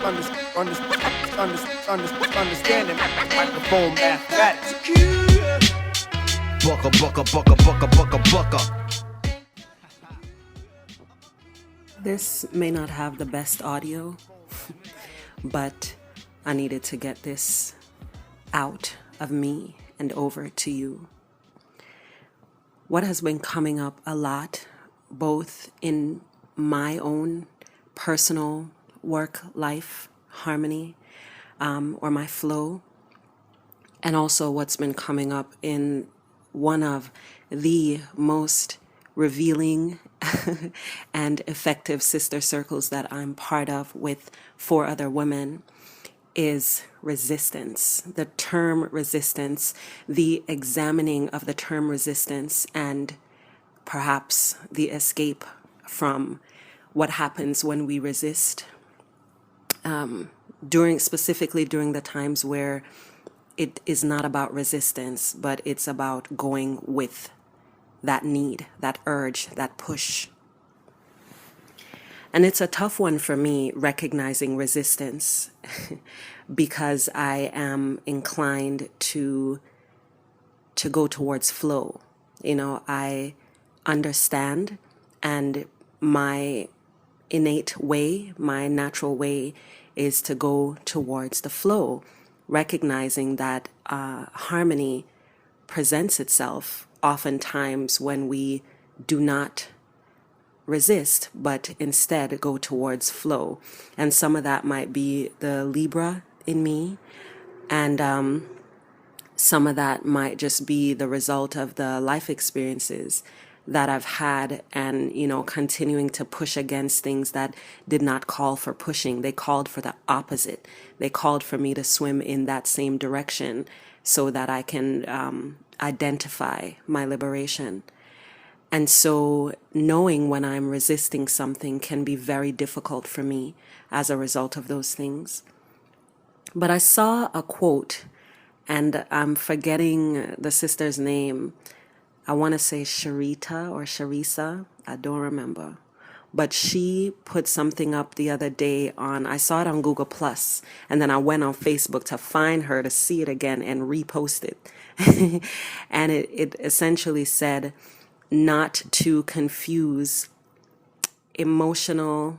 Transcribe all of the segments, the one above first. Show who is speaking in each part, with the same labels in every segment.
Speaker 1: understanding microphone mathematics. Bucka.
Speaker 2: This may not have the best audio, but I needed to get this out of me and over to you. What has been coming up a lot, both in my own personal work life harmony, or my flow, and also what's been coming up in one of the most revealing and effective sister circles that I'm part of with 4 other women, is resistance. The term resistance, the examining of the term resistance, and perhaps the escape from what happens when we resist, specifically during the times where it is not about resistance, but it's about going with that need, that urge, that push. And it's a tough one for me, recognizing resistance, because I am inclined to go towards flow. I understand, and my innate way, my natural way, is to go towards the flow, recognizing that harmony presents itself oftentimes when we do not resist, but instead go towards flow. And some of that might be the Libra in me, and some of that might just be the result of the life experiences that I've had, and continuing to push against things that did not call for pushing. They called for the opposite. They called for me to swim in that same direction so that I can identify my liberation. And so knowing when I'm resisting something can be very difficult for me as a result of those things. But I saw a quote, and I'm forgetting the sister's name. I want to say Sharita or Sharisa. I don't remember. But she put something up the other day I saw it on Google Plus, and then I went on Facebook to find her to see it again and repost it. And it essentially said not to confuse emotional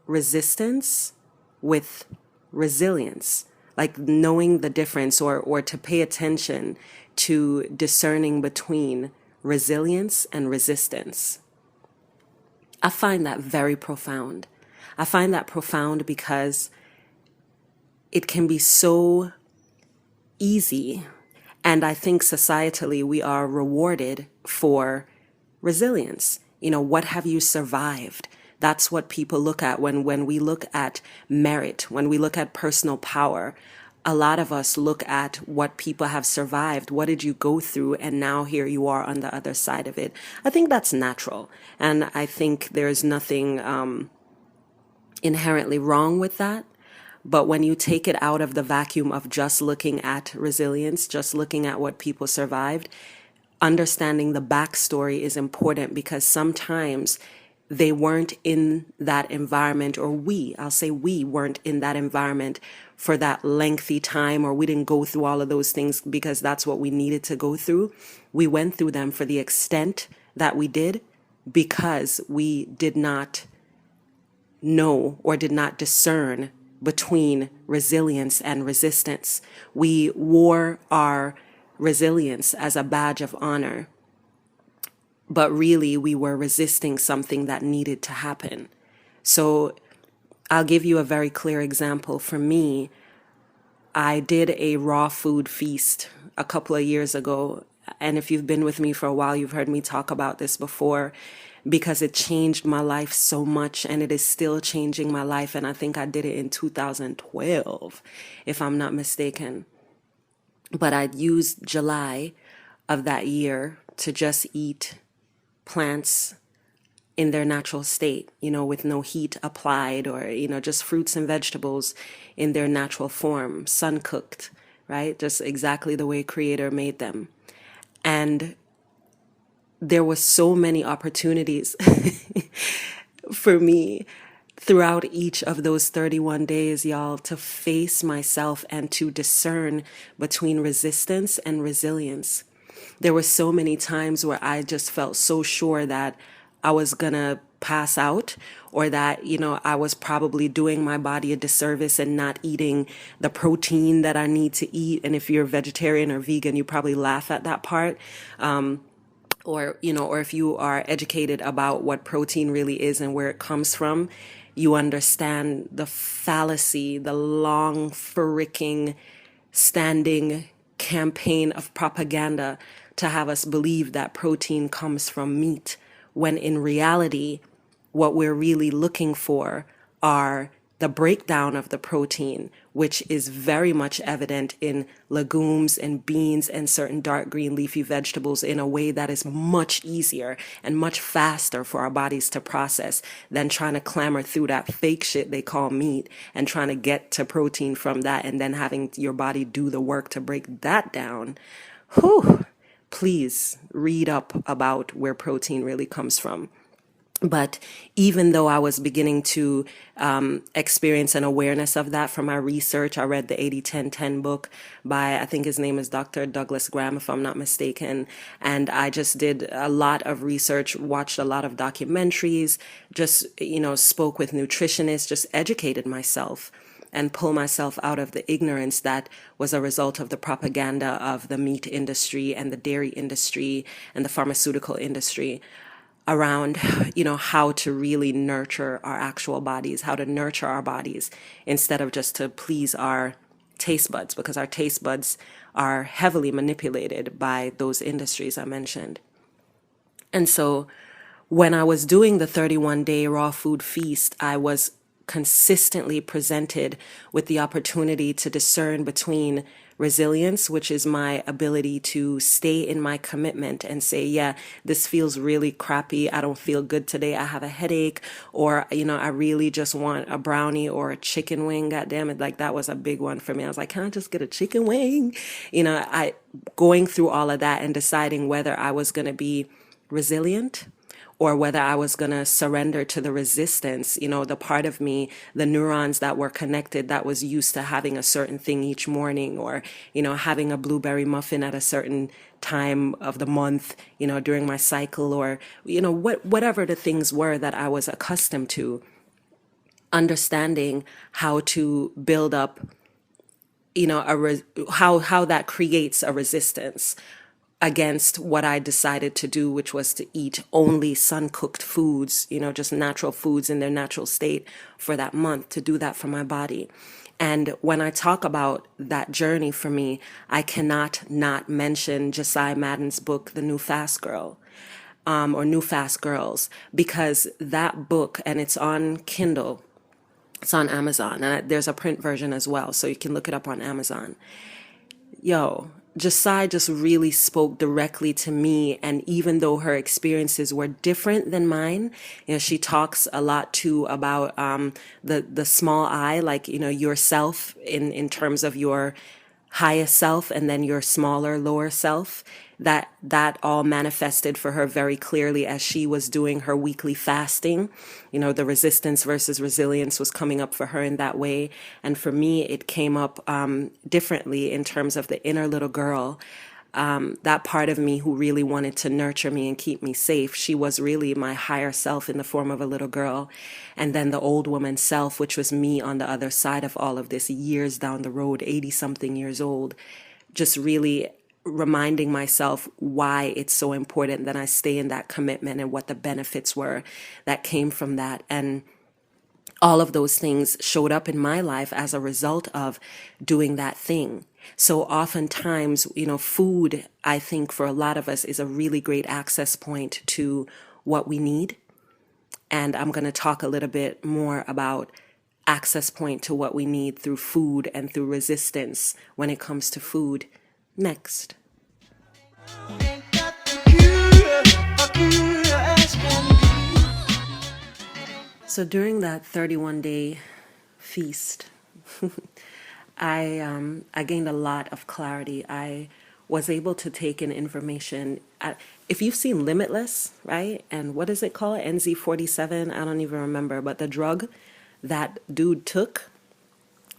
Speaker 2: resistance with resilience, like knowing the difference, or to pay attention to discerning between resilience and resistance. I find that very profound. I find that profound because it can be so easy, and I think societally we are rewarded for resilience. What have you survived? That's what people look at when we look at merit, when we look at personal power. A lot of us look at what people have survived. What did you go through? And now here you are on the other side of it. I think that's natural. And I think there's nothing inherently wrong with that. But when you take it out of the vacuum of just looking at resilience, just looking at what people survived, understanding the backstory is important, because sometimes they weren't in that environment, or I'll say we weren't in that environment for that lengthy time, or we didn't go through all of those things because that's what we needed to go through. We went through them for the extent that we did because we did not know or did not discern between resilience and resistance. We wore our resilience as a badge of honor, but really we were resisting something that needed to happen. So I'll give you a very clear example. For me, I did a raw food feast a couple of years ago. And if you've been with me for a while, you've heard me talk about this before, because it changed my life so much, and it is still changing my life. And I think I did it in 2012, if I'm not mistaken. But I'd used July of that year to just eat plants in their natural state, with no heat applied, or, just fruits and vegetables in their natural form, sun cooked, right? Just exactly the way Creator made them. And there were so many opportunities for me throughout each of those 31 days, y'all, to face myself and to discern between resistance and resilience. There were so many times where I just felt so sure that I was gonna pass out, or that, I was probably doing my body a disservice and not eating the protein that I need to eat. And if you're vegetarian or vegan, you probably laugh at that part. Or if you are educated about what protein really is and where it comes from, you understand the fallacy, the long freaking standing campaign of propaganda to have us believe that protein comes from meat, when in reality, what we're really looking for are the breakdown of the protein, which is very much evident in legumes and beans and certain dark green leafy vegetables, in a way that is much easier and much faster for our bodies to process than trying to clamor through that fake shit they call meat and trying to get to protein from that, and then having your body do the work to break that down. Whew. Please read up about where protein really comes from. But even though I was beginning to experience an awareness of that from my research, I read the 80-10-10 book by, I think his name is Dr. Douglas Graham, if I'm not mistaken. And I just did a lot of research, watched a lot of documentaries, just, spoke with nutritionists, just educated myself and pull myself out of the ignorance that was a result of the propaganda of the meat industry and the dairy industry and the pharmaceutical industry around, how to really nurture our actual bodies, how to nurture our bodies instead of just to please our taste buds, because our taste buds are heavily manipulated by those industries I mentioned. And so when I was doing the 31-day raw food feast, I was consistently presented with the opportunity to discern between resilience, which is my ability to stay in my commitment and say, yeah, this feels really crappy. I don't feel good today. I have a headache, or, I really just want a brownie or a chicken wing. God damn it. Like, that was a big one for me. I was like, can I just get a chicken wing? I going through all of that and deciding whether I was going to be resilient or whether I was going to surrender to the resistance, the part of me, the neurons that were connected that was used to having a certain thing each morning, or, having a blueberry muffin at a certain time of the month, during my cycle, or, whatever the things were that I was accustomed to, understanding how to build up, how that creates a resistance against what I decided to do, which was to eat only sun-cooked foods, just natural foods in their natural state for that month, to do that for my body. And when I talk about that journey for me, I cannot not mention Josiah Madden's book, The New Fast Girl, or New Fast Girls, because that book, and it's on Kindle, it's on Amazon, and there's a print version as well, so you can look it up on Amazon. Yo, Josiah just really spoke directly to me. And even though her experiences were different than mine, she talks a lot too about the small I, like, yourself in terms of your highest self and then your smaller, lower self. That all manifested for her very clearly as she was doing her weekly fasting. The resistance versus resilience was coming up for her in that way. And for me, it came up differently in terms of the inner little girl, that part of me who really wanted to nurture me and keep me safe. She was really my higher self in the form of a little girl. And then the old woman self, which was me on the other side of all of this, years down the road, 80-something years old, just really reminding myself why it's so important that I stay in that commitment and what the benefits were that came from that. And all of those things showed up in my life as a result of doing that thing. So oftentimes, food, I think for a lot of us, is a really great access point to what we need. And I'm going to talk a little bit more about access point to what we need through food and through resistance when it comes to food next. So during that 31-day feast, I gained a lot of clarity. I was able to take in information. If you've seen Limitless, right? And what is it called? NZ47? I don't even remember. But the drug that dude took,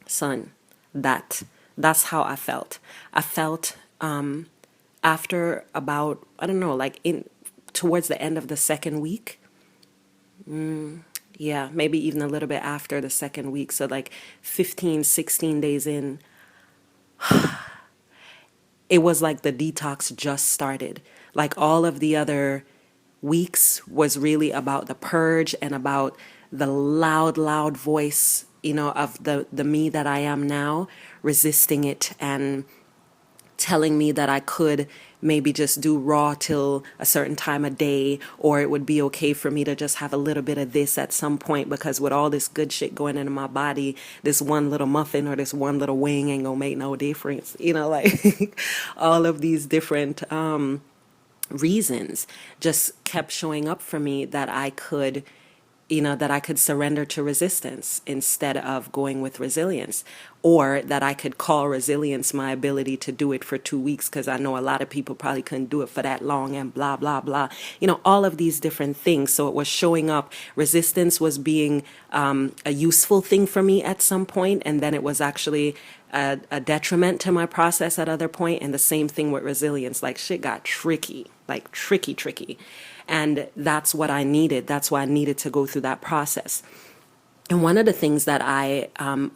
Speaker 2: son, that's how I felt. I felt after about, I don't know, like in towards the end of the second week. Yeah, maybe even a little bit after the second week. So like 15, 16 days in, it was like the detox just started. Like all of the other weeks was really about the purge and about the loud voice, of the me that I am now, resisting it and telling me that I could maybe just do raw till a certain time of day, or it would be okay for me to just have a little bit of this at some point, because with all this good shit going into my body, this one little muffin or this one little wing ain't gonna make no difference, like all of these different reasons just kept showing up for me that I could surrender to resistance instead of going with resilience, or that I could call resilience my ability to do it for 2 weeks, because I know a lot of people probably couldn't do it for that long, and blah, blah, blah. All of these different things. So it was showing up. Resistance was being a useful thing for me at some point, and then it was actually a detriment to my process at other point. And the same thing with resilience. Like shit got tricky, like tricky. And that's what I needed. That's why I needed to go through that process. And one of the things that I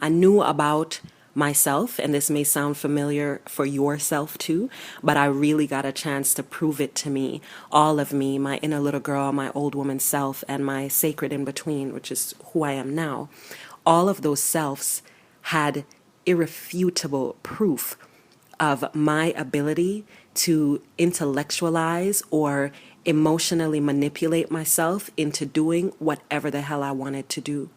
Speaker 2: knew about myself, and this may sound familiar for yourself too, but I really got a chance to prove it to me, all of me, my inner little girl, my old woman self, and my sacred in between, which is who I am now. All of those selves had irrefutable proof of my ability to intellectualize or emotionally manipulate myself into doing whatever the hell I wanted to do.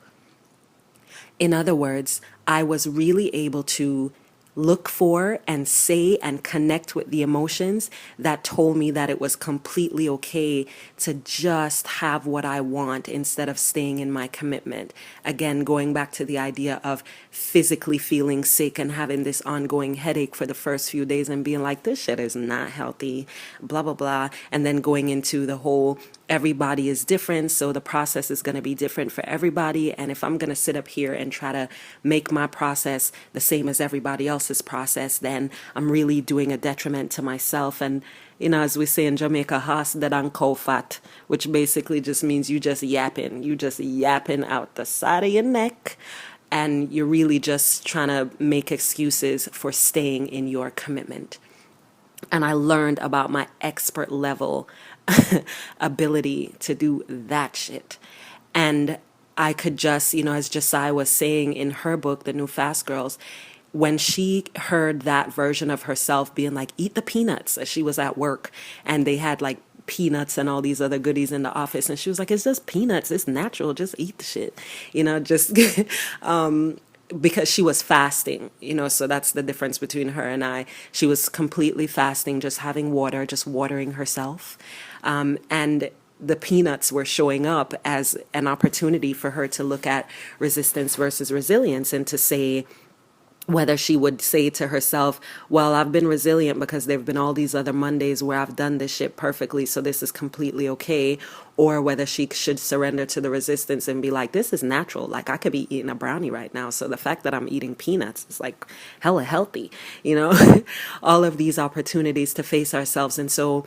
Speaker 2: In other words, I was really able to look for and say and connect with the emotions that told me that it was completely okay to just have what I want instead of staying in my commitment. Again, going back to the idea of physically feeling sick and having this ongoing headache for the first few days and being like, this shit is not healthy, blah, blah, blah. And then going into the whole, everybody is different, so the process is going to be different for everybody. And if I'm going to sit up here and try to make my process the same as everybody else's process, then I'm really doing a detriment to myself. And, as we say in Jamaica, has that fat, which basically just means you just yapping out the side of your neck. And you're really just trying to make excuses for staying in your commitment. And I learned about my expert level ability to do that shit. And I could just, as Josiah was saying in her book, The New Fast Girls, when she heard that version of herself being like, eat the peanuts, as she was at work and they had like peanuts and all these other goodies in the office. And she was like, it's just peanuts. It's natural. Just eat the shit, just because she was fasting, so that's the difference between her and I. She was completely fasting, just having water, just watering herself. And the peanuts were showing up as an opportunity for her to look at resistance versus resilience and to say, whether she would say to herself, well, I've been resilient because there have been all these other Mondays where I've done this shit perfectly, so this is completely okay, or whether she should surrender to the resistance and be like, this is natural. Like, I could be eating a brownie right now, so the fact that I'm eating peanuts is like hella healthy, all of these opportunities to face ourselves. And so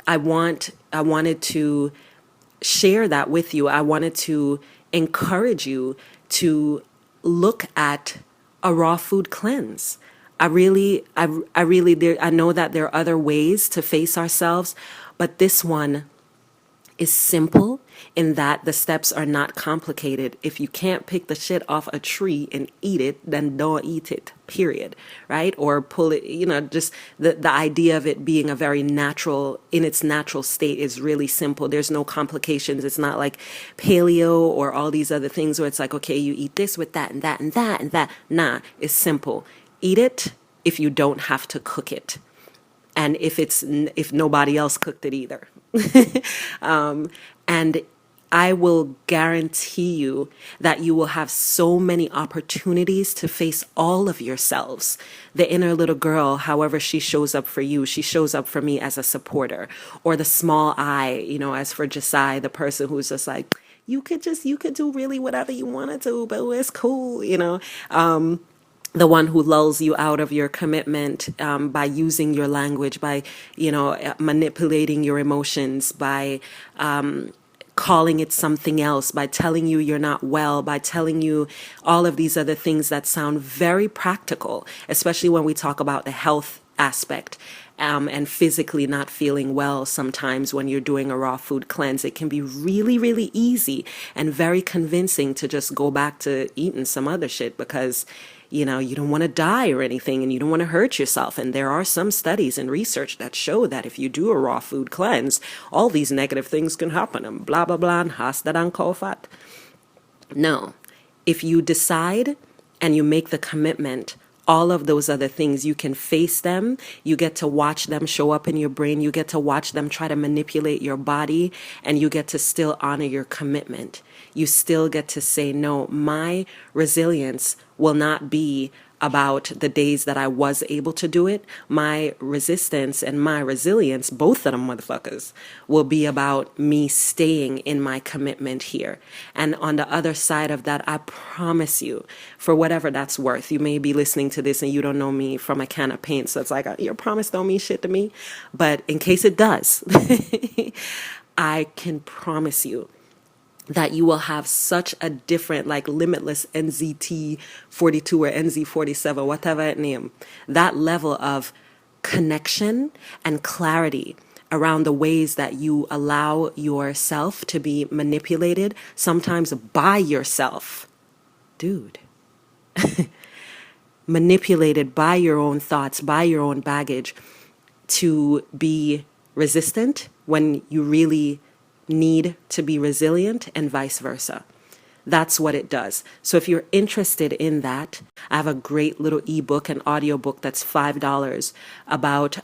Speaker 2: I wanted to share that with you. I wanted to encourage you to look at a raw food cleanse. I know that there are other ways to face ourselves, but this one is simple in that the steps are not complicated. If you can't pick the shit off a tree and eat it, then don't eat it, period, right? Or pull it, just the idea of it being a very natural, in its natural state is really simple. There's no complications. It's not like paleo or all these other things where it's like, okay, you eat this with that and that and that and that. Nah, it's simple. Eat it if you don't have to cook it. And if nobody else cooked it either. And I will guarantee you that you will have so many opportunities to face all of yourselves. The inner little girl, however she shows up for you, she shows up for me as a supporter. Or the small I, as for Josiah, the person who's just like, you could do really whatever you want to do, but it's cool, the one who lulls you out of your commitment by using your language, by manipulating your emotions, by calling it something else, by telling you you're not well, by telling you all of these other things that sound very practical, especially when we talk about the health aspect. And physically not feeling well sometimes when you're doing a raw food cleanse, it can be really, really easy and very convincing to just go back to eating some other shit because, you don't want to die or anything and you don't want to hurt yourself. And there are some studies and research that show that if you do a raw food cleanse, all these negative things can happen and blah, blah, blah, and hasta dan kofat. No, if you decide and you make the commitment, all of those other things, you can face them. You get to watch them show up in your brain. You get to watch them try to manipulate your body, and you get to still honor your commitment. You still get to say, no, my resilience will not be about the days that I was able to do it. My resistance and my resilience, both of them motherfuckers, will be about me staying in my commitment here. And on the other side of that, I promise you, for whatever that's worth, you may be listening to this and you don't know me from a can of paint, so it's like, your promise don't mean shit to me. But in case it does, I can promise you that you will have such a different, like limitless NZT 42 or NZ 47, whatever it name, that level of connection and clarity around the ways that you allow yourself to be manipulated, sometimes by yourself. Dude. Manipulated by your own thoughts, by your own baggage, to be resistant when you really need to be resilient, and vice versa. That's what it does. So if you're interested in that, I have a great little ebook and audiobook that's $5 about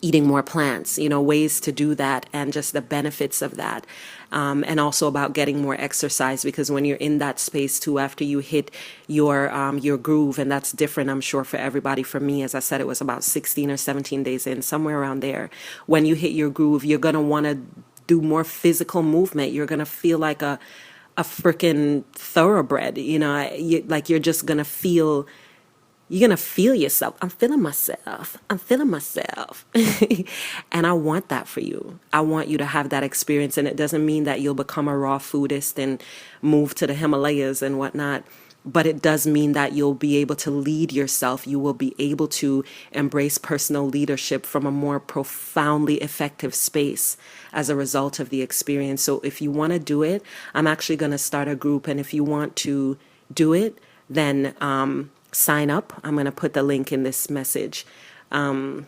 Speaker 2: eating more plants, ways to do that and just the benefits of that. And also about getting more exercise, because when you're in that space too, after you hit your groove, and that's different, I'm sure, for everybody. For me, as I said, it was about 16 or 17 days in, somewhere around there. When you hit your groove, you're going to want to do more physical movement. You're going to feel like a freaking thoroughbred, you're just going to feel, you're going to feel yourself. I'm feeling myself. And I want that for you. I want you to have that experience. And it doesn't mean that you'll become a raw foodist and move to the Himalayas and whatnot. But it does mean that you'll be able to lead yourself. You will be able to embrace personal leadership from a more profoundly effective space as a result of the experience. So if you want to do it, I'm actually going to start a group. And if you want to do it, then sign up. I'm going to put the link in this message. And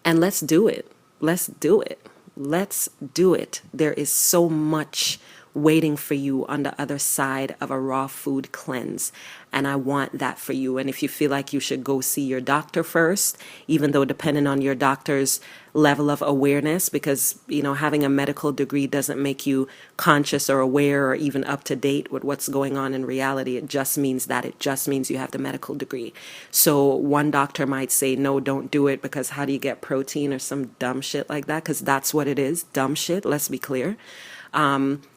Speaker 2: let's do it. Let's do it. Let's do it. There is so much waiting for you on the other side of a raw food cleanse. And I want that for you. And if you feel like you should go see your doctor first, even though depending on your doctor's level of awareness, because, having a medical degree doesn't make you conscious or aware or even up to date with what's going on in reality. It just means you have the medical degree. So one doctor might say, no, don't do it, because how do you get protein or some dumb shit like that? Because that's what it is. Dumb shit. Let's be clear.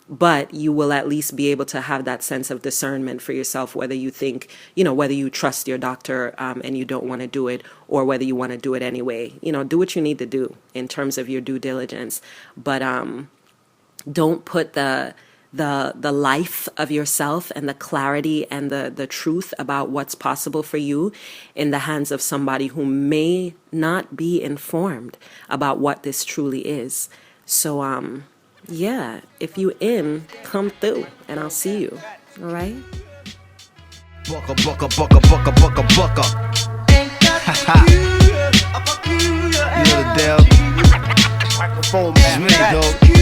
Speaker 2: But you will at least be able to have that sense of discernment for yourself, whether you think, whether you trust your doctor and you don't want to do it, or whether you want to do it anyway. Do what you need to do in terms of your due diligence. But don't put the life of yourself and the clarity and the truth about what's possible for you in the hands of somebody who may not be informed about what this truly is. So, yeah, if you in, come through and I'll see you. All right?
Speaker 1: Bucka, bucka, bucka, bucka, bucka, bucka. You know the deal. Microphone man, dog.